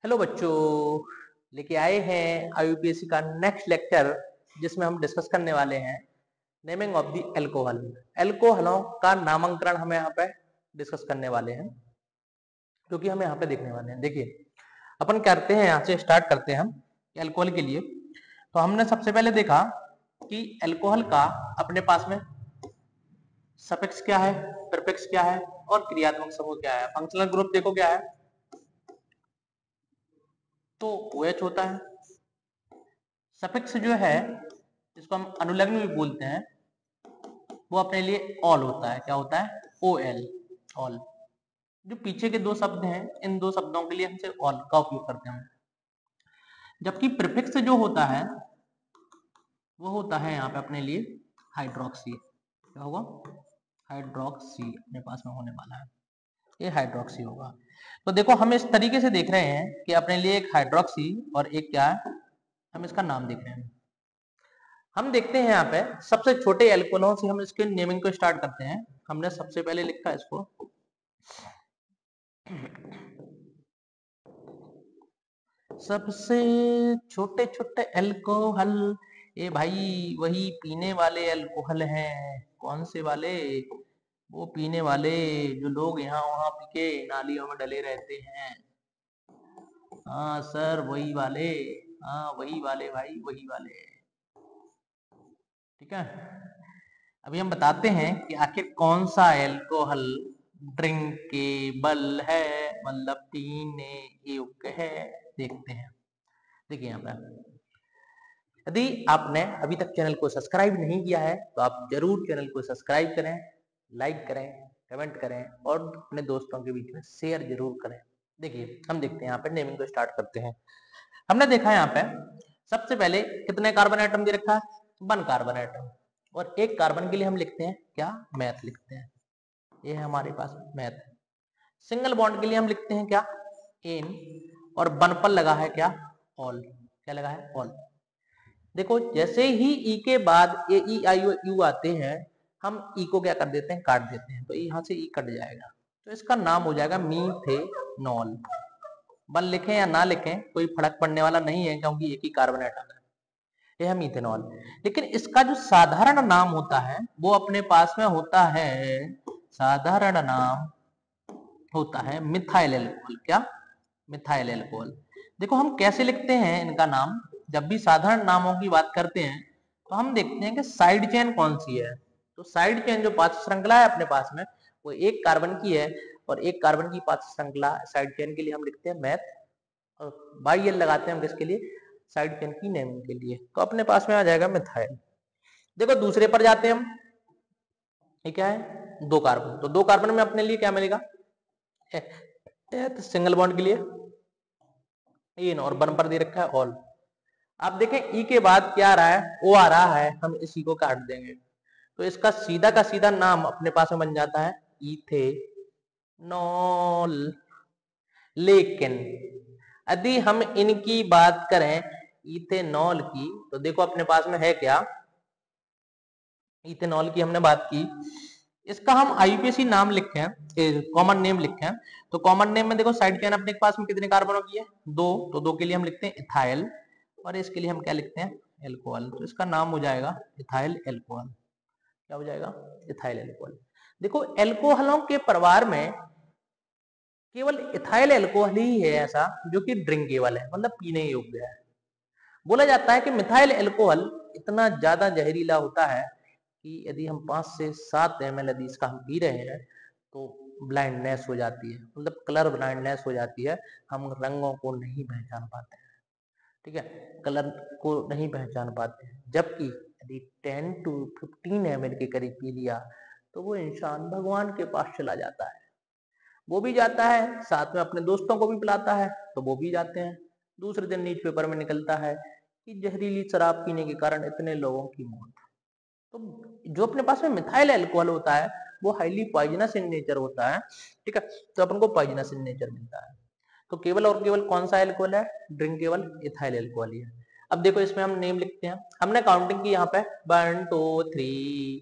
Hello बच्चों, लेके आए हैं आईयूपीएससी का नेक्स्ट लेक्चर जिसमें हम डिस्कस करने वाले हैं नेमिंग ऑफ द एल्कोहल। एल्कोहलों का नामकरण हम यहाँ पे डिस्कस करने वाले हैं, क्योंकि हम यहाँ पे देखने वाले हैं। देखिए अपन करते हैं, यहाँ से स्टार्ट करते हैं हम एल्कोहल के लिए। तो हमने सबसे पहले देखा कि एल्कोहल का अपने पास में सफिक्स क्या है, प्रीफिक्स क्या है और क्रियात्मक समूह क्या है। फंक्शनल ग्रुप देखो क्या है, तो OH होता है। सफिक्स जो है जिसको हम अनुलग्न भी बोलते हैं, वो अपने लिए ऑल होता है। क्या होता है? OL, all. जो पीछे के दो शब्द हैं, इन दो शब्दों के लिए हमसे ऑल का उपयोग करते हैं। जबकि प्रीफिक्स जो होता है वो होता है यहाँ पे अपने लिए हाइड्रोक्सी। क्या होगा? हाइड्रोक्सी अपने पास में होने वाला है, ये हाइड्रोक्सी होगा। तो देखो हम इस तरीके से देख रहे हैं कि अपने लिए एक हाइड्रोक्सी और एक क्या है, हम इसका नाम देख रहे हैं। हम देखते हैं यहाँ पे सबसे छोटे एल्कोहलों से हम इसके नेमिंग को स्टार्ट करते हैं। हमने सबसे पहले लिखा इसको सबसे छोटे छोटे एल्कोहल। ये भाई वही पीने वाले एल्कोहल हैं। कौन से वाले? वो पीने वाले जो लोग यहाँ वहां पी के नालियों में डले रहते हैं। हाँ सर, वही वाले। हाँ वही वाले भाई, वही वाले। ठीक है, अभी हम बताते हैं कि आखिर कौन सा एल्कोहल ड्रिंकेबल है, मतलब पीने योग्य है। देखते हैं। देखिए यहाँ पर, यदि आपने अभी तक चैनल को सब्सक्राइब नहीं किया है तो आप जरूर चैनल को सब्सक्राइब करें, लाइक करें, कमेंट करें और अपने दोस्तों के बीच में शेयर जरूर करें। देखिए हम देखते हैं यहाँ पे नेमिंग को स्टार्ट करते हैं। हमने देखा यहाँ पे सबसे पहले कितने कार्बन एटम दे रखा है? 1 कार्बन एटम। और एक कार्बन के लिए हम लिखते हैं क्या? मैथ लिखते हैं। ये है हमारे पास मैथ। सिंगल बॉन्ड के लिए हम लिखते हैं क्या? एन। और 1 पर लगा है क्या? ऑल। क्या लगा है? ऑल। देखो जैसे ही ई के बाद ए ई आई ओ यू आते हैं, हम ई को क्या कर देते हैं? काट देते हैं। तो यहाँ से ई कट जाएगा, तो इसका नाम हो जाएगा मीथेनॉल। 1 लिखें या ना लिखें कोई फर्क पड़ने वाला नहीं है, क्योंकि एक ही कार्बन एटम है। ये है मीथेनॉल। लेकिन इसका जो साधारण नाम होता है वो अपने पास में होता है, साधारण नाम होता है मिथाइल एल्कोहल। क्या? Methyl alcohol. देखो हम कैसे लिखते हैं इनका नाम। जब भी साधारण नामों की बात करते हैं तो हम देखते हैं कि साइड चेन कौन सी है। तो साइड चेन जो पांच श्रृंखला है अपने पास में, वो एक कार्बन की है। और एक कार्बन की पांच श्रृंखला साइड चेन के लिए हम लिखते हैं मैथ। और बाई एल लगाते हैं हम किसके लिए? साइड चेन की नेमिंग के लिए। तो अपने पास में आ जाएगा मिथाइल। देखो दूसरे पर जाते हैं हम। ये क्या है? 2 कार्बन। तो 2 कार्बन में अपने लिए क्या मिलेगा? सिंगल बॉन्ड के लिए इन, और 1 पर दे रखा है ऑल। आप देखें ई के बाद क्या आ रहा है? ओ आ रहा है। हम इसी को काट देंगे तो इसका सीधा का सीधा नाम अपने पास में बन जाता है इथेनॉल। लेकिन यदि हम इनकी बात करें इथेनॉल की, तो देखो अपने पास में है क्या? इथेनॉल की हमने बात की। इसका हम आईयूपीएसी नाम लिखे हैं, कॉमन नेम लिखे हैं। तो कॉमन नेम में देखो साइड चेन अपने पास में कितने कार्बनों की है? 2। तो 2 के लिए हम लिखते हैं इथाइल, और इसके लिए हम क्या लिखते हैं? एल्कोहल। तो इसका नाम हो जाएगा इथाइल एल्कोहल। क्या हो जाएगा? Ethyl alcohol. देखो एल्कोहलों के परिवार में केवल इथाइल एल्कोहल ही है ऐसा जो कि ड्रिंकेबल है, मतलब पीने योग्य है। बोला जाता है कि मिथाइल एल्कोहल इतना ज्यादा जहरीला होता है कि यदि हम 5 से 7 ml यदि इसका हम पी रहे हैं तो ब्लाइंडनेस हो जाती है, मतलब कलर ब्लाइंडनेस हो जाती है। हम रंगों को नहीं पहचान पाते हैं। ठीक है, कलर को नहीं पहचान पाते हैं। जबकि यदि 10 to 15 ml के करीब पी लिया तो वो इंसान भगवान के पास चला जाता है। वो भी जाता है, साथ में अपने दोस्तों को भी पिलाता है, तो वो भी जाते हैं। दूसरे दिन न्यूज पेपर में निकलता है कि जहरीली शराब पीने के कारण इतने लोगों की मौत। तो जो अपने पास में मिथाइल अल्कोहल होता है वो हाईली पॉइजनस इन नेचर होता है। ठीक है, तो अपन को पॉइजनस इन नेचर मिलता है। तो केवल और केवल कौन सा अल्कोहल है? ड्रिंकेबल इथाइल अल्कोहल ही है। अब देखो इसमें हम नेम लिखते हैं। हमने काउंटिंग की यहाँ पे 1 2 3,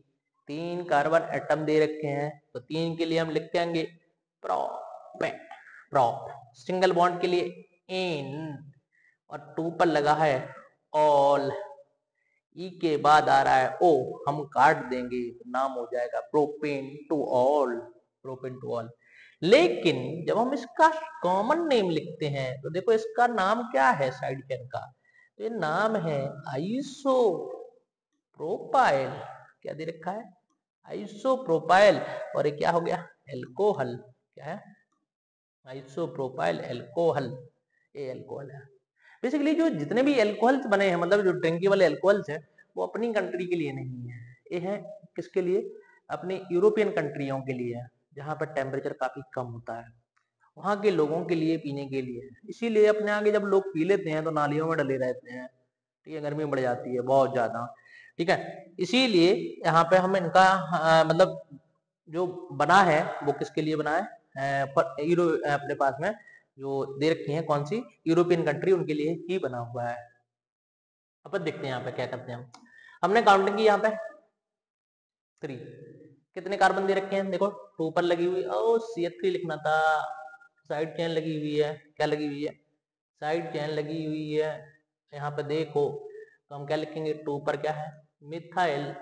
3 कार्बन एटम दे रखे हैं, तो 3 के लिए हम लिख देंगे प्रोपेट। प्रोप। सिंगल बॉन्ड के लिए एन और टू पर लगा है ऑल, ई के बाद आ रहा है ओ, हम काट देंगे तो नाम हो जाएगा propane two all, propane two all. लेकिन जब हम इसका कॉमन नेम लिखते हैं तो देखो इसका नाम क्या है साइड चेन का, तो ये नाम है आइसो प्रोपाइल। क्या दे रखा है? Iso propyl. और ये क्या हो गया? एल्कोहल। क्या है? आइसो प्रोपाइल एल्कोहल, ये एल्कोहल है। बेसिकली जो जितने भी एल्कोहल्स बने हैं, मतलब जो ड्रिंकेबल एल्कोहल्स हैं, वो अपनी कंट्री के लिए नहीं है, ये है किसके लिए? अपने यूरोपियन कंट्रियों के लिए है, जहाँ पर टेम्परेचर काफी कम होता है, वहां के लोगों के लिए पीने के लिए। इसीलिए अपने आगे जब लोग पी लेते हैं तो नालियों में डले रहते हैं, ठीक है, गर्मी बढ़ जाती है बहुत ज्यादा, ठीक है। इसीलिए यहाँ पे हम इनका मतलब जो बना है वो किसके लिए बना है? पर यूरो अपने पास में जो दे रखी है कौन सी यूरोपियन कंट्री, उनके लिए ही बना हुआ है। अपन देखते हैं यहाँ पे क्या करते हैं हम। हमने काउंटिंग की यहाँ पे 3, कितने कार्बन दे रखे हैं देखो, 2 पर लगी हुई, ओ CH3 लिखना था, साइड चेन लगी हुई है। क्या लगी हुई है? साइड चेन लगी हुई है। यहाँ पे देखो तो हम क्या लिखेंगे? 2 पर क्या है? मिथाइल।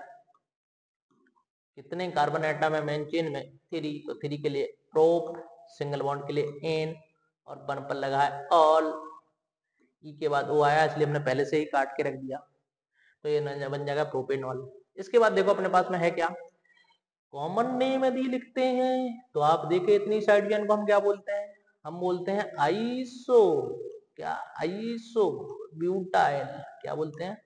कितने कार्बन एटम है मेन चेन में? 3, तो 3 के लिए प्रोप, सिंगल बॉन्ड के लिए एन, और 1 पर लगा है ऑल, ई के बाद ओ आया इसलिए हमने पहले से ही काट के रख दिया, तो ये बन जाएगा प्रोपेनॉल। इसके बाद देखो अपने पास में है क्या? कॉमन नेम यदि लिखते हैं तो आप देखे इतनी साइड चेन को हम क्या बोलते हैं? हम बोलते हैं आइसो, क्या? Iso butyl. क्या बोलते हैं?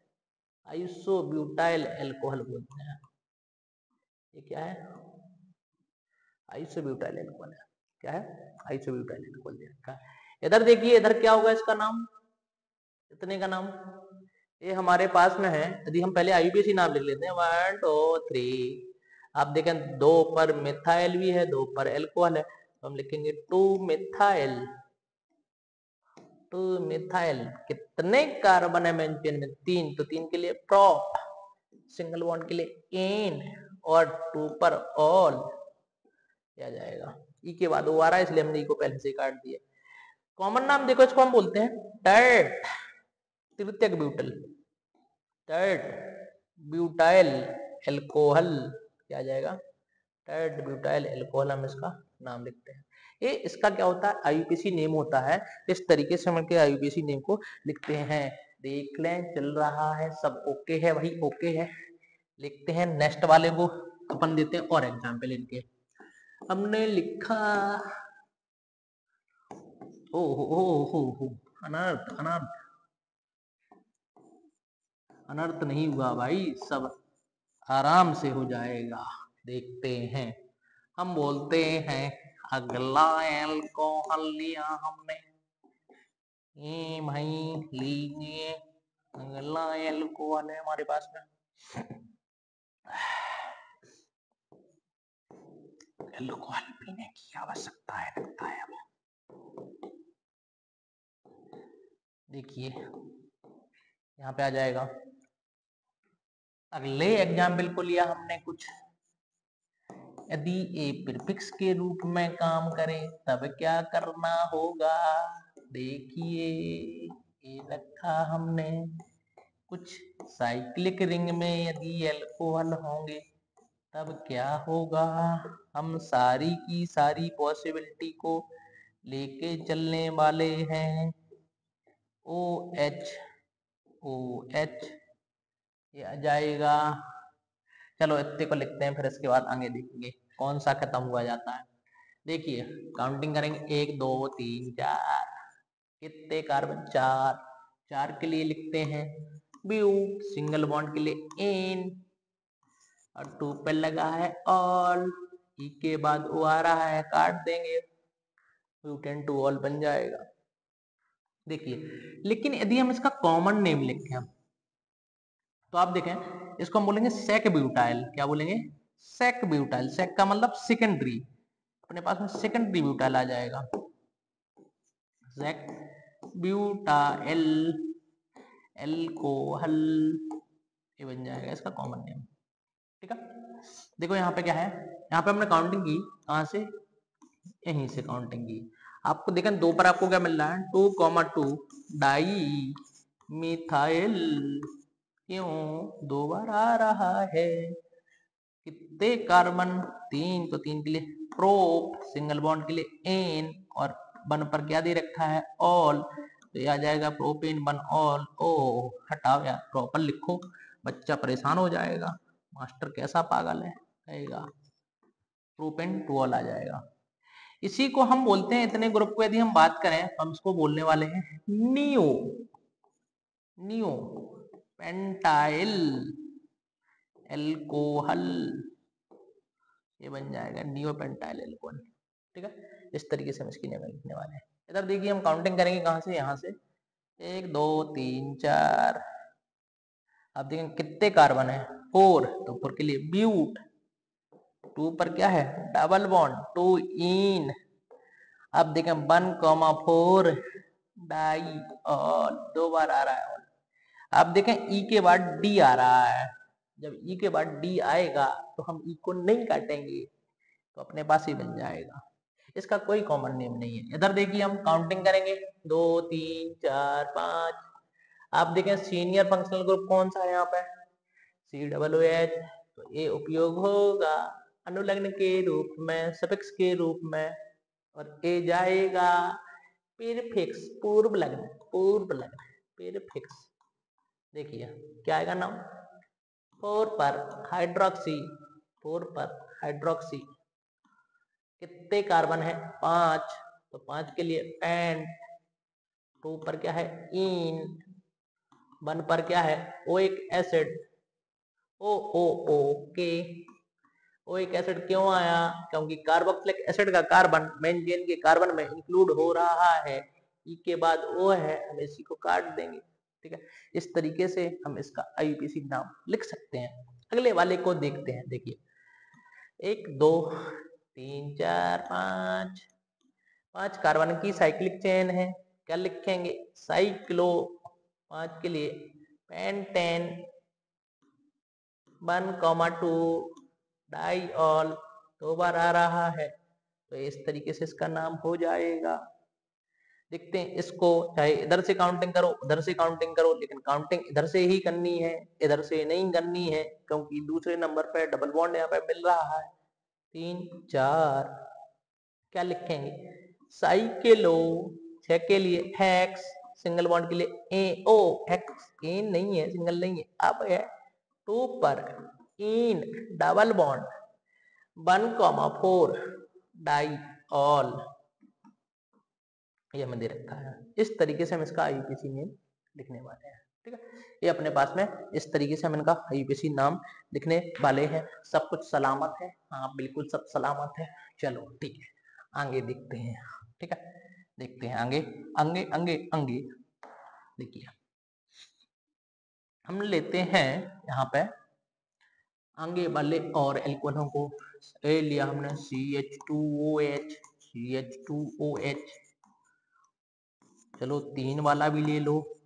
आइसो ब्यूटाइल एल्कोहल बोलते हैं। ये क्या है? आइसोब्यूटाइल एल्कोहल है। क्या है? आइसोब्यूटाइल एल्कोहल दे रखा है। इधर देखिए, इधर क्या होगा इसका नाम? इतने का नाम ये हमारे पास में है। यदि हम पहले IUPAC नाम लिख लेते हैं 1 2 3, आप देखें 2 पर मिथाइल भी है, 2 पर एल्कोहल है, तो हम लिखेंगे 2 मिथाइल। 2 मिथाइल। कितने कार्बन है मेन चेन में? 3, तो 3 के लिए प्रोप, सिंगल बॉन्ड के लिए एन, और 2 पर ऑल, क्या जाएगा? ई के बाद ओ आ रहा है इसलिए हमने ई को पहले से काट दिया। कॉमन नाम देखो, इसको हम बोलते हैं टर्ट, तृतीयक ब्यूटल, टर्ट ब्यूटाइल एल्कोहल। क्या जाएगा? टर्ट ब्यूटाइल एल्कोहल, हम इसका नाम लिखते हैं। ये इसका क्या होता है? IUPAC नेम होता है। इस तरीके से हम के IUPAC नेम को लिखते हैं। देख लें, चल रहा है सब ओके है भाई? ओके है, लिखते हैं। नेक्स्ट वाले को अपन देते हैं और एग्जाम्पल इनके। हमने लिखा हो अनर्थ, अनर्थ, अनर्थ नहीं हुआ भाई, सब आराम से हो जाएगा। देखते हैं, हम बोलते हैं अगला एल्कोहल लिया हमने, ये भाई लीजिए अगला एल्कोहल है हमारे पास में। एल्कोहल पीने की आवश्यकता है लगता है। अब देखिए यहाँ पे आ जाएगा, अगले एग्जाम्पल को लिया हमने कुछ, यदि ए प्रीफिक्स के रूप में काम करे तब क्या करना होगा? देखिए, ये रखा हमने कुछ साइक्लिक रिंग में, यदि एल्कोहल होंगे तब क्या होगा? हम सारी की सारी पॉसिबिलिटी को लेके चलने वाले हैं। OH, OH ये आ जाएगा। चलो इतने को लिखते हैं, फिर इसके बाद आगे देखेंगे कौन सा खत्म हुआ जाता है। देखिए काउंटिंग करेंगे, 1 2 3 4, कितने कार्बन? 4, 4 के लिए लिखते हैं ब्यू, सिंगल बॉन्ड के लिए एन, और 2 पे लगा है ऑल, ई के बाद ओ आ रहा है, काट देंगे, ब्यूटेन टू ऑल बन जाएगा। देखिए, लेकिन यदि हम इसका कॉमन नेम लिखें तो आप देखें, इसको हम बोलेंगे सेक ब्यूटाइल। क्या बोलेंगे? Sec butyl. सेक का मतलब सेकेंडरी, अपने पास में सेकेंडरी ब्यूटाइल आ जाएगा, सेक ब्यूटाइल एल्कोहल, ये बन जाएगा इसका कॉमन नेम। ठीक है, देखो यहाँ पे क्या है, यहाँ पे हमने काउंटिंग की कहाँ से? यहीं से काउंटिंग की। आपको देखें 2 पर आपको क्या मिल रहा है 2,2 डाई मिथाइल, क्यों 2 बार आ रहा है। कितने कार्बन 3, तो 3 के लिए प्रोप, सिंगल बॉन्ड के लिए एन, और 1 पर क्या दे रखा है ऑल, तो ये आ जाएगा प्रोपेन 1 ऑल। ओ हटाओ यार, प्रॉपर लिखो, बच्चा परेशान हो जाएगा, मास्टर कैसा पागल है कहेगा। प्रोपेन 2 ऑल आ जाएगा। इसी को हम बोलते हैं, इतने ग्रुप को यदि हम बात करें तो हम इसको बोलने वाले हैं नियो, नियो पेंटाइल एल्कोहल, ये बन जाएगा नियो पेंटाइल एल्कोहल। ठीक है, इस तरीके से हम इसकी नेम लिखने वाले हैं। इधर देखिए हम काउंटिंग करेंगे कहां से, यहाँ से 1 2 3 4। अब देखें कितने कार्बन है 4, तो 4 के लिए ब्यूट, 2 पर क्या है डबल बॉन्ड 2 इन। अब देखें 1,4 डाई और 2 बार आ रहा है। अब देखें ई के बाद डी आ रहा है, जब ई के बाद डी आएगा तो हम ई को नहीं काटेंगे, तो अपने पास ही बन जाएगा। इसका कोई कॉमन नेम नहीं है। इधर देखिए हम काउंटिंग करेंगे 2 3 4 5। आप देखें सीनियर फंक्शनल ग्रुप कौन सा है यहाँ पे COOH, तो ये उपयोग होगा अनुलग्न के रूप में, सफिक्स के रूप में, और ए जाएगा प्रीफिक्स पूर्व लग्न, पूर्व लग्न प्रीफिक्स। देखिए क्या आएगा नाम 4 पर हाइड्रोक्सी, 4 पर हाइड्रोक्सी। कितने कार्बन है 5, तो 5 के लिए पेंट, 2 पर क्या है इन, 1 पर क्या है ओइक एसिड, ओ ओ ओ के। ओइक एसिड क्यों आया, क्योंकि कार्बोक्सिलिक एसिड का कार्बन बेंजीन के कार्बन में इंक्लूड हो रहा है, ई के बाद ओ है, हम इसी को काट देंगे। ठीक है, इस तरीके से हम इसका IUPAC नाम लिख सकते हैं। अगले वाले को देखते हैं। देखिए 1 2 3 4 5, 5 कार्बन की साइक्लिक चेन है, क्या लिखेंगे साइक्लो। 5 के लिए पेंटेन 1,2 डाई ऑल, 2 बार आ रहा है, तो इस तरीके से इसका नाम हो जाएगा। देखते हैं इसको, चाहे इधर से काउंटिंग करो उधर से काउंटिंग करो, लेकिन काउंटिंग इधर से ही करनी है, इधर से नहीं करनी है, क्योंकि दूसरे नंबर पे डबल बॉन्ड यहाँ पे मिल रहा है। 3 4 क्या लिखेंगे साइक्लो। 6 के लिए हेक्स, सिंगल बॉन्ड के लिए ए ओ हेक्स, एन नहीं है, सिंगल नहीं है। अब है 2 पर in double bond 1,4 diol, ये हमें दे रखा है। इस तरीके से हम इसका IUPAC नेम लिखने वाले हैं। ठीक है, ये अपने पास में इस तरीके से हम इनका IUPAC नाम लिखने वाले हैं। सब कुछ सलामत है, हाँ बिल्कुल सब सलामत है। चलो ठीक है, आगे देखते हैं। ठीक है, देखते हैं आगे, आगे आगे आगे। देखिए हम लेते हैं यहाँ पे आगे वाले और एल्कोहलों को। ए लिया हमने CH2OH, CH2OH। चलो 3 वाला भी ले लो,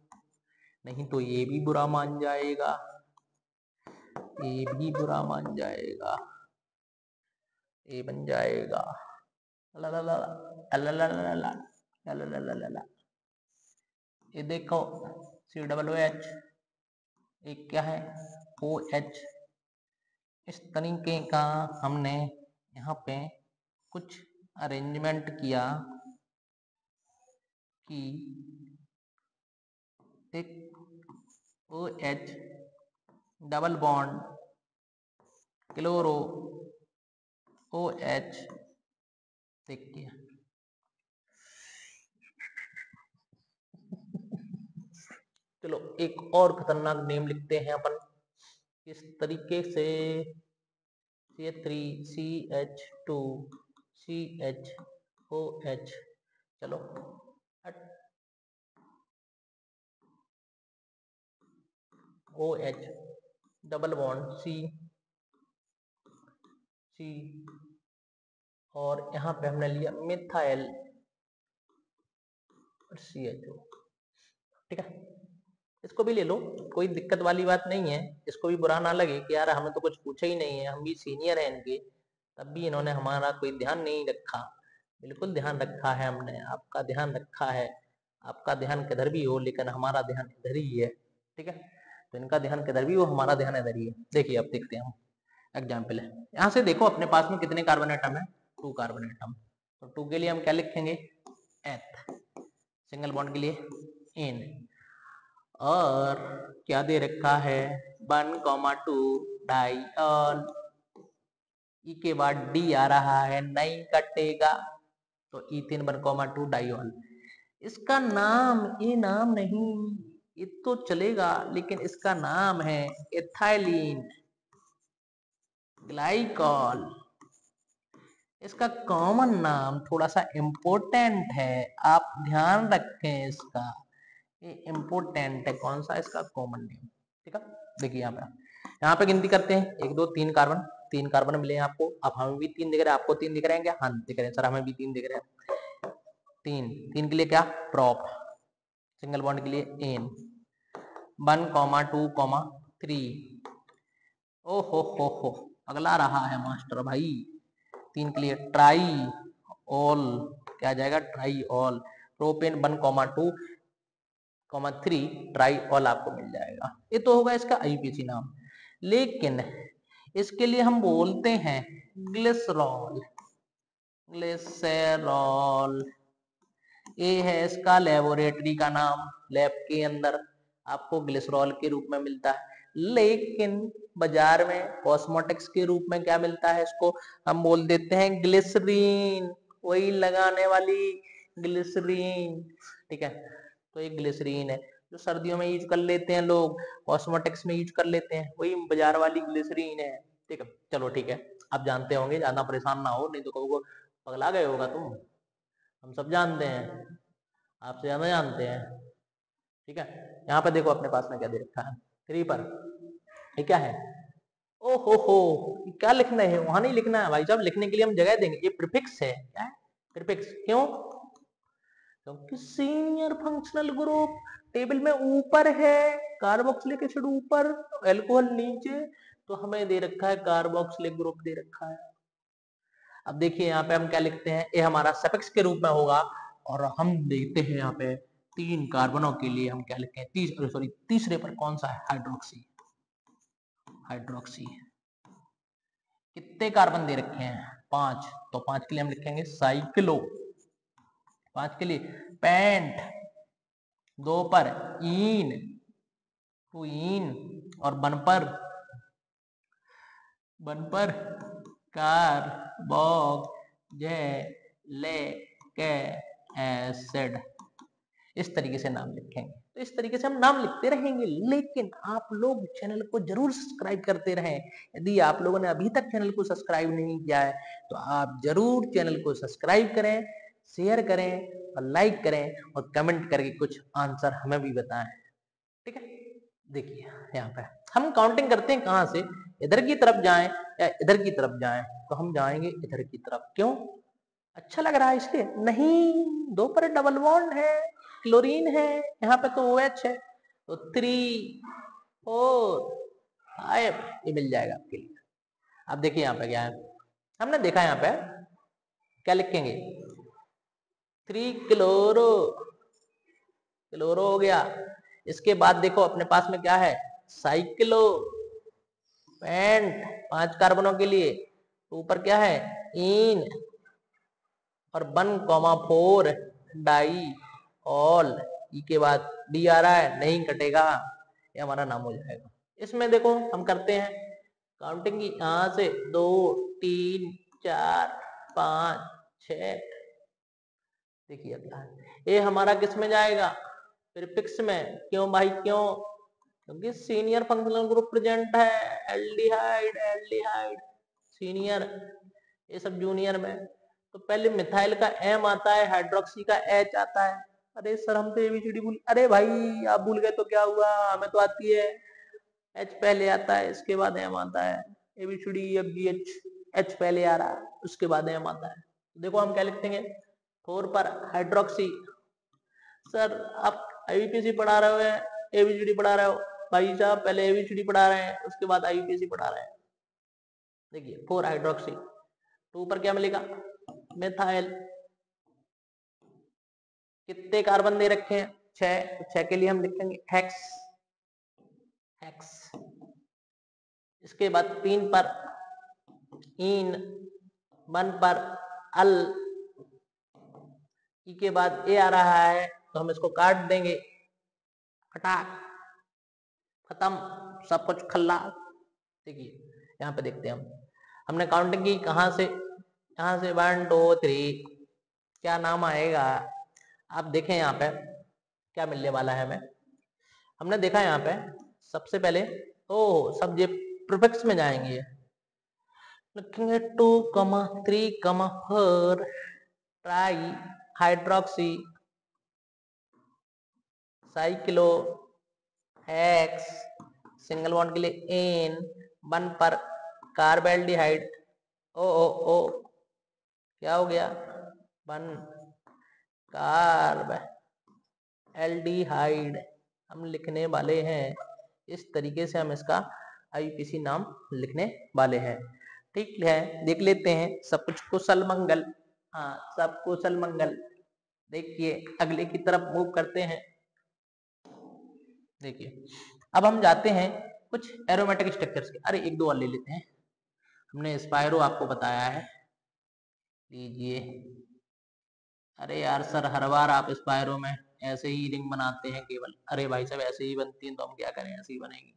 नहीं तो ये भी बुरा मान जाएगा, ये भी बुरा मान जाएगा, ये बन जाएगा ला ला ला ला ला ला ला ला। ये देखो COOH, एक क्या है OH। इस तरीके का हमने यहाँ पे कुछ अरेंजमेंट किया कि एक OH double bond chloro OH। देखिए चलो एक और खतरनाक नेम लिखते हैं अपन इस तरीके से C3CH2CHOH। चलो OH डबल बॉन्ड C और यहाँ पे हमने लिया मिथाइल CHO। ठीक है, इसको भी ले लो, कोई दिक्कत वाली बात नहीं है। इसको भी बुरा ना लगे कि यार हमें तो कुछ पूछा ही नहीं है, हम भी सीनियर हैं इनके, तब भी इन्होंने हमारा कोई ध्यान नहीं रखा। बिल्कुल ध्यान रखा है हमने, आपका ध्यान रखा है। आपका ध्यान किधर भी हो लेकिन हमारा ध्यान इधर ही है, ठीक है। तो इनका ध्यान किधर भी हो, हमारा ध्यान इधर ही है। देखिए अब देखते हैं हम एग्जाम्पल है। यहाँ से देखो अपने पास में कितने कार्बन एटम है, 2 कार्बन एटम। तो 2 के लिए हम क्या लिखेंगे, एथ, सिंगल बॉन्ड के लिए इन, और क्या दे रखा है 1,2 डाइऑल, ई के बाद डी आ रहा है, नहीं कटेगा, तो इथेन 1,2 डाइऑल। इसका नाम, ये नाम नहीं, ये तो चलेगा लेकिन इसका नाम है एथाइलिन ग्लाइकॉल। इसका कॉमन नाम थोड़ा सा इम्पोर्टेंट है, आप ध्यान रखें इसका, ये इम्पोर्टेंट है। कौन सा इसका कॉमन नेम, ठीक है। देखिए यहाँ पे गिनती करते हैं, 1 2 3 कार्बन, 3 कार्बन मिले हैं आपको। अब हमें भी 3 दिख रहे हैं, आपको 3 दिख रहे हैं क्या? हाँ दिख रहे हैं सर, हमें भी 3 दिख रहे हैं। 3 के लिए क्या, प्रॉप, सिंगल बॉन्ड के लिए एन, 1,2,3। ओ हो, अगला रहा है मास्टर भाई, 3 के लिए ट्राई ऑल, क्या आ जाएगा, try all. Propane 1,2,3 try all आपको मिल जाएगा। ये तो होगा इसका आईपीसी नाम, लेकिन इसके लिए हम बोलते हैं ग्लिसरॉल, ग्लिसरॉल। ये है इसका लेबोरेटरी का नाम, लैब के अंदर आपको ग्लिसरॉल के रूप में मिलता है, लेकिन बाजार में कॉस्मेटिक्स के रूप में क्या मिलता है, इसको हम बोल देते हैं ग्लिसरीन, वही लगाने वाली ग्लिसरीन, ठीक है। तो ये ग्लिसरीन है जो सर्दियों में यूज कर लेते हैं लोग, कॉस्मेटिक्स में यूज कर लेते हैं, वही बाजार वाली ग्लिसरीन है, ठीक है। चलो ठीक है, आप जानते होंगे, ज्यादा परेशान ना हो, नहीं तो कहोगे पगला गए होगा तुम, हम सब जानते हैं, आपसे ज्यादा जानते हैं, ठीक है। यहाँ पे देखो अपने पास में क्या दे रखा है 3 पर, ये क्या है, ओ हो, क्या लिखना है, वहां नहीं लिखना है भाई साहब, लिखने के लिए हम जगह देंगे, ये प्रीफिक्स है। क्या है प्रीफिक्स, क्यों? क्योंकि सीनियर फंक्शनल ग्रुप टेबल में ऊपर है, कार्बोक्सिलिक एसिड ऊपर, अल्कोहल नीचे, तो हमें दे रखा है कार्बोक्सिलिक ग्रुप दे रखा है। अब देखिए यहाँ पे हम क्या लिखते हैं, ये हमारा सफिक्स के रूप में होगा, और हम देखते हैं यहाँ पे 3 कार्बनों के लिए हम क्या लिखते हैं, तीसरे पर कौन सा है, हाइड्रोक्सी, हाइड्रोक्सी। कितने कार्बन दे रखे हैं, 5, तो 5 के लिए हम लिखेंगे साइक्लो, 5 के लिए पेंट, 2 पर इन, 2 इन, और 1 पर कार्बोक्सिलिक एसिड। इस तरीके से नाम लिखेंगे, तो इस तरीके से हम नाम लिखते रहेंगे, लेकिन आप लोग चैनल को जरूर सब्सक्राइब करते रहें। यदि आप लोगों ने अभी तक चैनल को सब्सक्राइब नहीं किया है तो आप जरूर चैनल को सब्सक्राइब करें, शेयर करें और लाइक करें, और कमेंट करके कुछ आंसर हमें भी बताएं, ठीक है। देखिए यहाँ पे हम काउंटिंग करते हैं, कहां से, इधर की तरफ जाएं या इधर की तरफ जाएं, तो हम जाएंगे इधर की तरफ। क्यों? अच्छा लग रहा है इसलिए नहीं, 2 पर डबल बॉन्ड है, क्लोरीन है, यहाँ पे तो OH है, तो 3 4 5 ये मिल जाएगा आपके लिए। अब देखिए यहाँ पे क्या है, हमने देखा यहाँ पे क्या लिखेंगे, 3 क्लोरो, क्लोरो हो गया। इसके बाद देखो अपने पास में क्या है, साइक्लो पेंट, 5 कार्बनों के लिए, ऊपर क्या है, इन, और 1,4 डाई ऑल, ई के बाद डी आ रहा है, नहीं कटेगा, ये हमारा नाम हो जाएगा। इसमें देखो हम करते हैं काउंटिंग की, यहां से 2 3 4 5 6, देखिए क्या है, ये हमारा किस में जाएगा, प्रीफिक्स में। क्यों भाई क्यों? क्योंकि सीनियर फंक्शनल ग्रुप प्रेजेंट है, एल्डिहाइड, एल्डिहाइड सीनियर, ये सब जूनियर में। तो पहले मिथाइल का एम आता है, हाइड्रोक्सी का एच आता है। अरे सर हम तो एबीसीडी भूल, अरे भाई आप भूल गए तो क्या हुआ, हमें तो आती है। एच पहले आता है, इसके बाद एम आता है, A B C D F G H, H पहले आ रहा है, उसके बाद एम आता है। देखो हम क्या लिखेंगे, 4 पर हाइड्रोक्सी। सर आप आईपीसी पढ़ा रहे हो, एबीसीडी पढ़ा रहे हो, भाई साहब पहले एबीसीडी पढ़ा रहे हैं, उसके बाद आईपीसी पढ़ा रहे हैं। देखिए 4 हाइड्रोक्सी, 2 पर क्या मिलेगा, मिथाइल, कितने कार्बन दे रखे हैं? 6। तो 6 के लिए हम लिखेंगे हेक्स, हेक्स। इसके बाद 3 पर इन, 1 पर अल, ई के बाद ए आ रहा है तो हम इसको काट देंगे, फटाक, खत्म, सब कुछ खल्ला। देखिए यहाँ पे देखते हैं हमने काउंटिंग की कहाँ से, यहाँ से 1 2 3, क्या नाम आएगा आप देखें यहाँ पे क्या मिलने वाला है हमें। हमने देखा यहाँ पे सबसे पहले सब ये प्रीफिक्स में जाएंगे, लिखेंगे 2, 3, 4 try hydroxy cyclo hex, single bond के लिए एन, 1 पर कार्बेल्डिहाइड, ओ क्या हो गया, 1 कार्ब एल्डिहाइड हम लिखने वाले हैं। इस तरीके से हम इसका आईयूपीएसी नाम लिखने वाले हैं। ठीक है, देख लेते हैं सब कुछ कुशल मंगल। हाँ, सब कुशल मंगल। देखिए अगले की तरफ मूव करते हैं। देखिए अब हम जाते हैं कुछ एरोमेटिक स्ट्रक्चर्स के। अरे एक दो और ले लेते हैं। हमने स्पायरो आपको बताया है, लीजिए। अरे यार सर, हर बार आप स्पायरो में ऐसे ही रिंग बनाते हैं केवल। अरे भाई साहब ऐसे ही बनती है तो हम क्या करें, ऐसे ही बनेगी।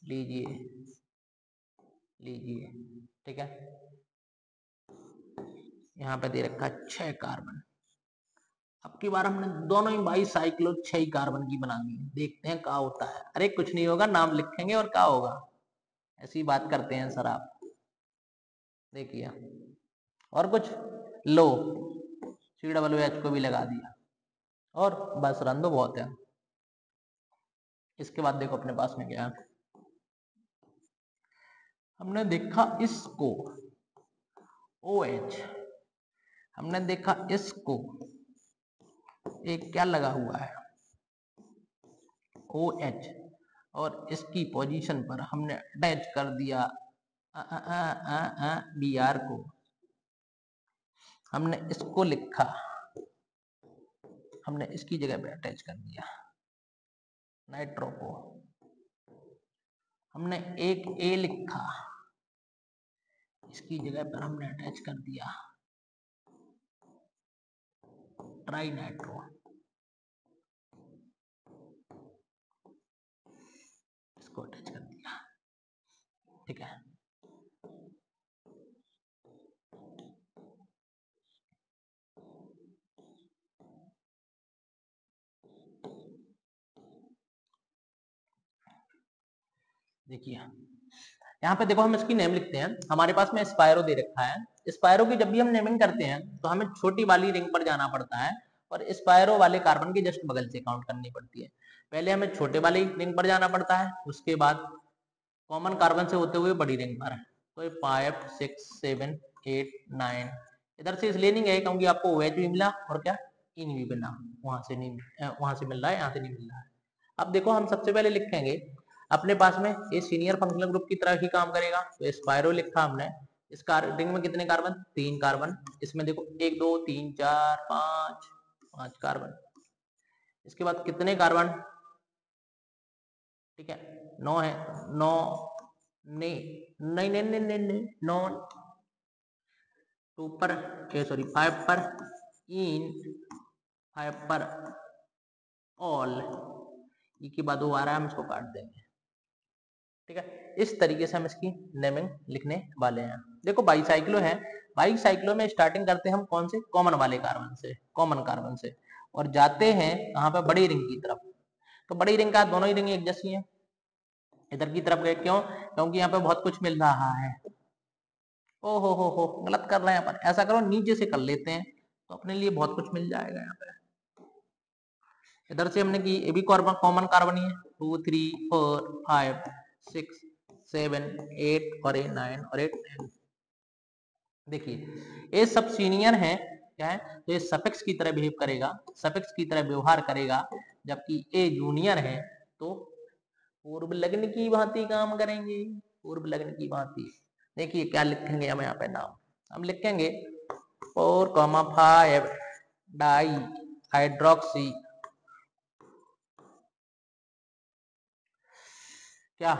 लीजिए लीजिए, ठीक है। यहाँ पे दे रखा 6 कार्बन। अब की बार हमने दोनों ही बाईसाइक्लो 6 ही कार्बन की बना दी। देखते हैं क्या होता है। अरे कुछ नहीं होगा, नाम लिखेंगे और क्या होगा, ऐसी बात करते हैं सर आप। देखिए और कुछ लो, COOH को भी लगा दिया और बस रन दो, बहुत है। इसके बाद देखो अपने पास में क्या है। हमने देखा इसको OH, हमने देखा इसको एक क्या लगा हुआ है OH, और इसकी पोजीशन पर हमने अटैच कर दिया Br को। हमने इसको लिखा, हमने इसकी जगह पे अटैच कर दिया नाइट्रो को। हमने एक A लिखा, इसकी जगह पर हमने अटैच कर दिया ट्राई नाइट्रो, इसको अटैच कर दिया, ठीक है। देखिए यहाँ पे देखो हम इसकी नेम लिखते हैं। हमारे पास में स्पायरो दे रखा है। स्पायरो की जब भी हम नेमिंग करते हैं तो हमें छोटी वाली रिंग पर जाना पड़ता है और स्पायरो वाले कार्बन के जस्ट बगल से काउंट करनी पड़ती है। पहले हमें छोटे वाली रिंग पर जाना पड़ता है, उसके बाद कॉमन कार्बन से होते हुए बड़ी रिंग पर। तो 5 6 7 8 9 इधर से इसलिए नहीं गए क्योंकि आपको OH भी मिला और क्या इन भी मिला, वहां से नहीं, वहां से मिल रहा है, यहाँ से नहीं मिल रहा है। अब देखो हम सबसे पहले लिखेंगे अपने पास में ये सीनियर फंक्शनल ग्रुप की तरह ही काम करेगा। तो स्पायरो लिखा हमने, इस रिंग में कितने कार्बन, 3 कार्बन। इसमें देखो 1 2 3 4 5 कार्बन। इसके बाद कितने कार्बन, ठीक है 9 है, 9 नहीं नहीं नहीं नहीं नहीं नहीं 9 2 पर सॉरी 5 पर इन, 5 पर ऑल, ई के बाद वो आ रहा है, हम इसको काट देंगे, ठीक है। इस तरीके से हम इसकी नेमिंग लिखने वाले हैं। देखो बाईसाइक्लो है, बाईसाइक्लो में स्टार्टिंग करते हैं हम कौन से, कॉमन वाले कार्बन से, कॉमन कार्बन से, और जाते हैं कहाँ पे, बड़ी रिंग की तरफ। तो बड़ी रिंग का दोनों ही रिंग एक जैसी है। इधर की तरफ गए क्यों, क्योंकि यहाँ पे बहुत कुछ मिल रहा है। ओ हो गलत कर रहे हैं अपन, ऐसा करो नीचे से कर लेते हैं तो अपने लिए बहुत कुछ मिल जाएगा। यहाँ पे इधर से हमने की, ये भी कॉमन कार्बन ही है, 2 3 4 5 6 7 8 और 9 और 8 10। देखिए ये सब सीनियर है, क्या है, तो ये सफिक्स की तरह बिहेव करेगा, सफिक्स की तरह व्यवहार करेगा, जबकि ए जूनियर है तो पूर्व लग्न की भांति काम करेंगे, पूर्व लग्न की भांति। देखिए क्या लिखेंगे हम यहाँ पे नाम, हम लिखेंगे 4, 5 डाई हाइड्रोक्सी क्या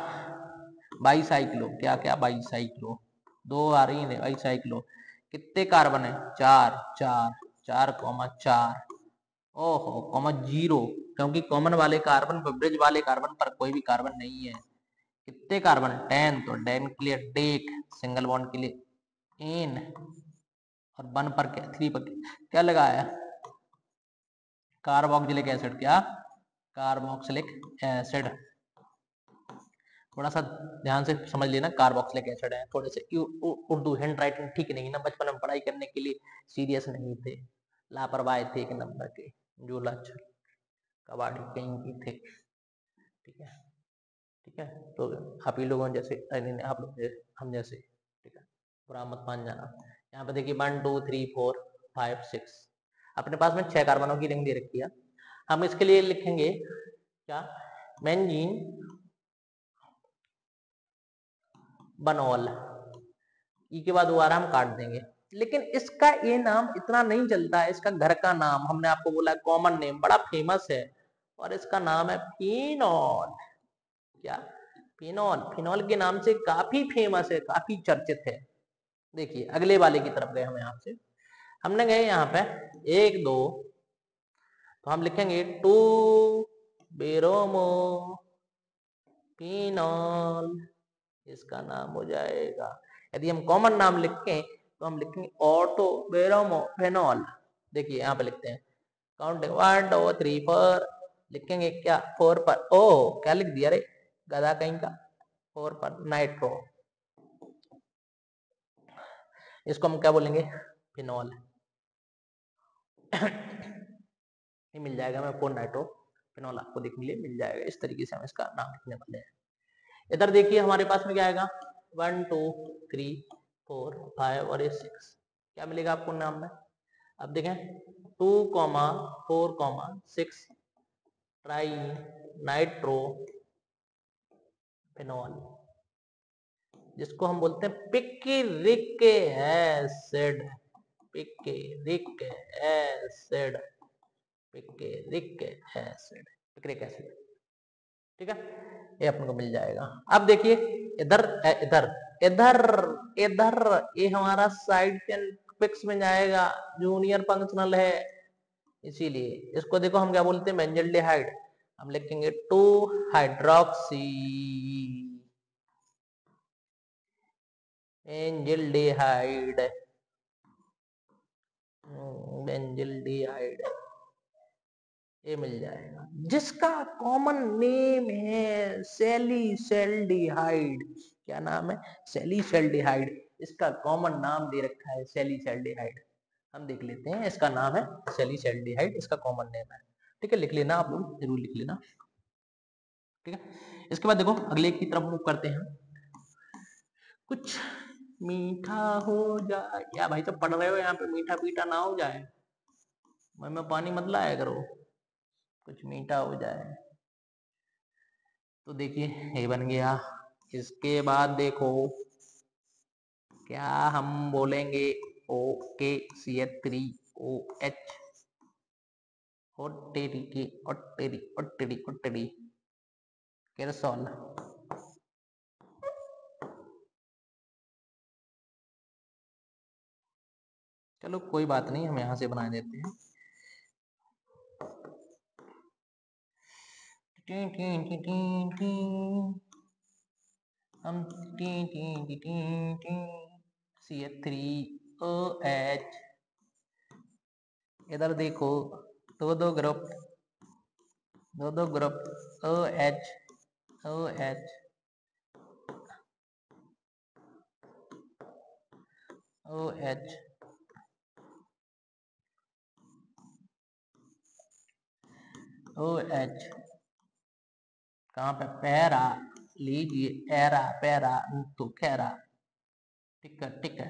बाईसाइक्लो, क्या क्या बाईसाइक्लो, 2 आ रही है बाईसाइक्लो। कितने कार्बन है? 4 4 4,4 ओहो कॉमा 0, क्योंकि कॉमन वाले कार्बन पर, ब्रिज वाले कार्बन पर कोई भी कार्बन नहीं है। कितने कार्बन? 10, तो 10 के लिए टेक, सिंगल बॉन्ड के लिए इन, और 1 पर क्या, 3 पर क्या लगाया? Carboxylic acid. क्या? Carboxylic acid. थोड़ा सा ध्यान से समझ लेना, कार्बोक्सिलिक एसिड है। थोड़े से उर्दू हैंड राइटिंग ठीक नहीं ना, बचपन में पढ़ाई करने के लिए सीरियस नहीं थे, लापरवाही थे, एक नंबर के झूला कबाड़ी कहीं की थे। ठीक है, ठीक है, तो आप ही लोगों जैसे, आप लोग हम जैसे, ठीक है, बुरा मत मान जाना। यहाँ पे देखिए 1 2 3 4 5 6, अपने पास में 6 कार्बनों की रिंग दे रखी है। हम इसके लिए लिखेंगे क्या? बेंजीन बनोल, ई के बाद दोबारा हम काट देंगे। लेकिन इसका ये नाम इतना नहीं चलता है, इसका घर का नाम हमने आपको बोला कॉमन नेम बड़ा फेमस है, और इसका नाम है फिनॉल। क्या? फिनॉल। फिनॉल के नाम से काफी फेमस है, काफी चर्चित है। देखिए अगले वाले की तरफ गए हम, यहाँ से हमने गए यहाँ पे 1 2, तो हम लिखेंगे 2 बेरोमो फिनॉल, इसका नाम हो जाएगा। यदि हम कॉमन नाम लिखें तो हम लिखेंगे ऑटो बेरोमो फेनॉल। देखिए यहाँ पे लिखते हैं, काउंटिंग 1 2 3 4, लिखेंगे क्या? 4 पर, ओ क्या लिख दिया रे गधा कहीं का, 4 पर नाइट्रो, इसको हम क्या बोलेंगे? फिनॉल। ये मिल जाएगा, मैं 4 नाइट्रो फिनॉल आपको देखने लिए मिल जाएगा। इस तरीके से हम इसका नाम लिखने वाले हैं। इधर देखिए हमारे पास में क्या आएगा? 1 2 3 4 5 और 6, क्या मिलेगा आपको नाम में? अब देखें 2 4 6 ट्राई नाइट्रो फिनॉल, जिसको हम बोलते हैं picric acid. Picric acid, picric acid, picric acid. ठीक है, ये अपन को मिल जाएगा। अब देखिए इधर इधर इधर इधर, ये हमारा साइड चेन फिक्स में जाएगा, जूनियर फंक्शनल है, इसीलिए इसको देखो हम क्या बोलते हैं? बेंजल्डिहाइड। हम लिखेंगे 2 हाइड्रोक्सी बेंजल्डिहाइड, बेंजल्डिहाइड, ये मिल जाएगा, जिसका कॉमन नेम है सैलिसैल्डिहाइड। क्या नाम है? सैलिसैल्डिहाइड। इसका कॉमन नाम दे रखा है सैलिसैल्डिहाइड। हम देख लेते हैं, इसका नाम है सैलिसैल्डिहाइड, इसका कॉमन नेम है। ठीक है, लिख लेना आप लोग, जरूर लिख लेना। ठीक है, इसके बाद देखो अगले की तरफ मूव करते हैं। कुछ मीठा हो जाए, या भाई तो पढ़ रहे हो यहाँ पे, मीठा पीठा ना हो जाए, मुंह में पानी मत लाया करो, कुछ मीठा हो जाए। तो देखिए ये बन गया। इसके बाद देखो क्या हम बोलेंगे? OKCH3OH, ओटेरी केरसोल। चलो कोई बात नहीं, हम यहां से बना देते हैं। हम CH3OH, इधर देखो दो group OH OH OH OH, कहाँ पे? पैरा लीजिए, एरा पैरा तो खैरा। ठीक है, ठीक है,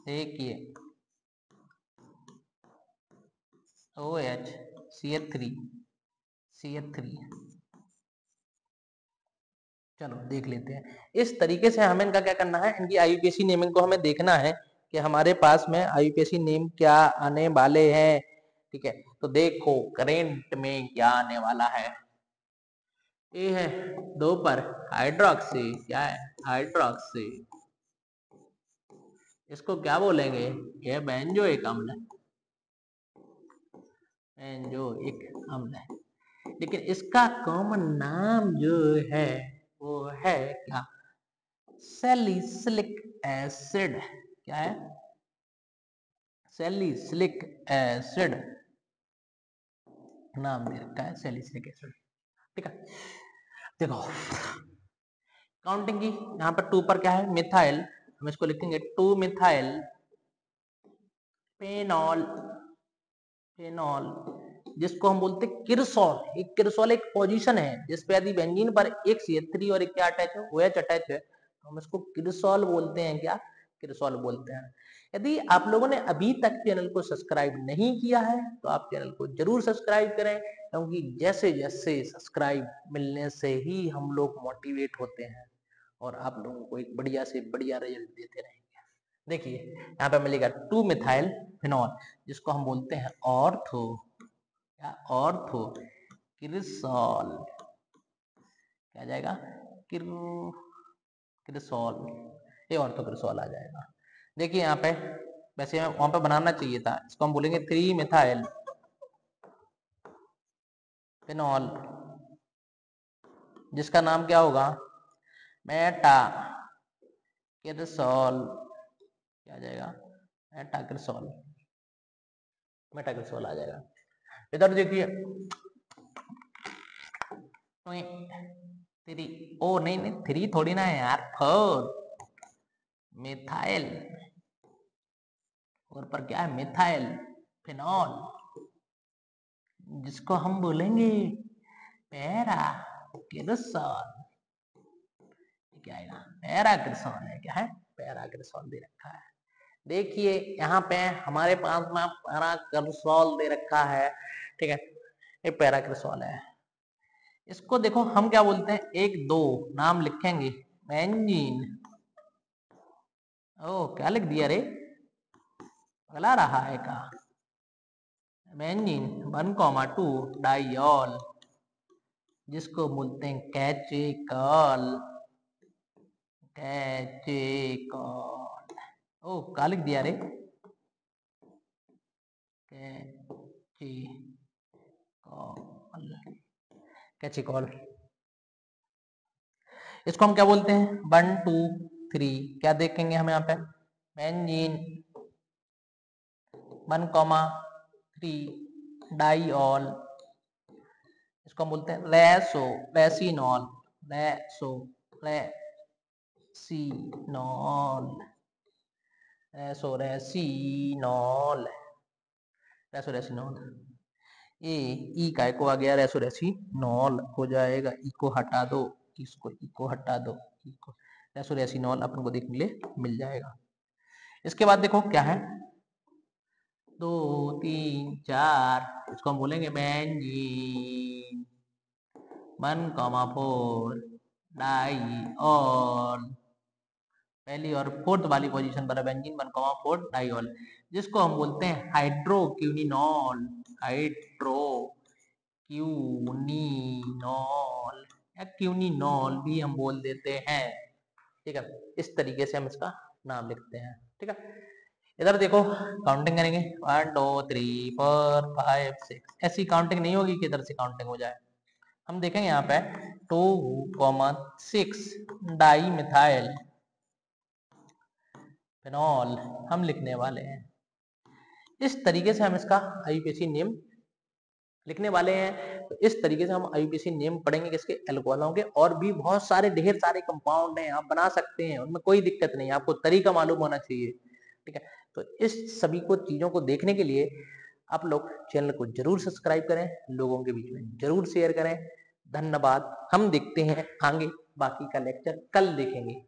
देखिए OH CH3 चलो देख लेते हैं। इस तरीके से हमें इनका क्या करना है, इनकी IUPAC नेमिंग को हमें देखना है कि हमारे पास में IUPAC नेम क्या आने वाले हैं। ठीक है, तो देखो करेंट में क्या आने वाला है। ये है 2 पर हाइड्रोक्सी, क्या है हाइड्रोक्सी, इसको क्या बोलेंगे, यह बेंजोइक अम्ल है, बेंजोइक अम्ल है। लेकिन इसका कॉमन नाम जो है वो है क्या, सैलिसिलिक एसिड। क्या है, सैलिसिलिक एसिड नाम दे रखा है, सैलिसिलिक एसिड। ठीक है, देखो काउंटिंग की, यहाँ पर 2 पर क्या है मिथाइल, हम इसको लिखेंगे 2 मिथाइल फेनॉल, फेनॉल जिसको हम बोलते हैं किरसॉल। एक किरसॉल एक पोजीशन है जिसपे यदि बेंजीन पर एक CH3 और एक क्या अटैच है, OH अटैच है, तो हम इसको किरसॉल बोलते हैं। क्या, किरसॉल बोलते हैं। यदि आप लोगों ने अभी तक चैनल को सब्सक्राइब नहीं किया है तो आप चैनल को जरूर सब्सक्राइब करें, क्योंकि जैसे जैसे सब्सक्राइब मिलने से ही हम लोग मोटिवेट होते हैं और आप लोगों को एक बढ़िया से बढ़िया रिजल्ट देते रहेंगे। देखिए यहाँ पे मिलेगा 2 मिथाइल फिनॉल जिसको हम बोलते हैं ऑर्थो, क्या ऑर्थो किरसॉल, क्या आ जाएगा किरसॉल, ये ऑर्थो किरसॉल आ जाएगा। देखिए यहाँ पे, वैसे वहां पे बनाना चाहिए था, इसको हम बोलेंगे 3 मिथाइल फिनॉल जिसका नाम क्या होगा, मेटा किरसॉल, क्या आ जाएगा मेटा किरसॉल, मेटा किरसॉल आ जाएगा। इधर देखिए 3, ओ नहीं नहीं 3 थोड़ी ना है यार, 4 मिथाइल, और पर क्या है मिथाइल फिनॉल जिसको हम बोलेंगे पैरा किरसॉल, क्या आएगा पैरा किरसॉल है, क्या है पैरा किरसॉल दे रखा है। देखिए यहाँ पे हमारे पास में पैरा किरसॉल दे रखा है, ठीक है, ये पैरा किरसॉल है। इसको देखो हम क्या बोलते हैं, 1 2 नाम लिखेंगे बेंजीन, ओ क्या लिख दिया रे, पगला रहा है का, बेंजीन 1,2 डाइऑल जिसको बोलते हैं कैचेकॉल, कैचेकॉल, ओ क्या लिख दिया रे, कैचेकॉल, कैचेकॉल। इसको हम क्या बोलते हैं 1 2 3, क्या देखेंगे हम यहाँ पे बेंजीन 1,3 डाइऑल, इसको हम बोलते हैं रेसो रेसिनॉल, रेसो रेसिनॉल, रेसो रेसिनॉल, रेसो रेसिनॉल। ए ई काय को आ गया, रेसो रेसिनॉल हो जाएगा, ई को हटा दो, इसको ई को हटा दो, ई को रेसो रेसिनॉल अपन को देखने लिए मिल जाएगा। इसके बाद देखो क्या है 2 3 4, इसको हम बोलेंगे बेंजीन 1,4 डाइऑल, पहली और 4th वाली पोजीशन पर है बेंजीन 1,4 डाइऑल जिसको हम बोलते हैं हाइड्रोक्विनोल, हाइड्रोक्विनोल या क्विनोल भी हम बोल देते हैं। ठीक है, इस तरीके से हम इसका नाम लिखते हैं। ठीक है, इधर देखो काउंटिंग करेंगे 1 2 3 4 5 6, ऐसी काउंटिंग नहीं होगी कि इधर से काउंटिंग हो जाए। हम देखेंगे यहाँ पे 2,6 डाई मिथाइल फिनॉल हम लिखने वाले हैं। इस तरीके से हम इसका IUPAC नेम लिखने वाले हैं। तो इस तरीके से हम IUPAC नेम पढ़ेंगे किसके, एल्कोहलों के। और भी बहुत सारे ढेर सारे कंपाउंड हैं, आप बना सकते हैं, उनमें कोई दिक्कत नहीं, आपको तरीका मालूम होना चाहिए। ठीक है, तो इस सभी को चीजों को देखने के लिए आप लोग चैनल को जरूर सब्सक्राइब करें, लोगों के बीच में जरूर शेयर करें। धन्यवाद। हम देखते हैं आगे, बाकी का लेक्चर कल देखेंगे।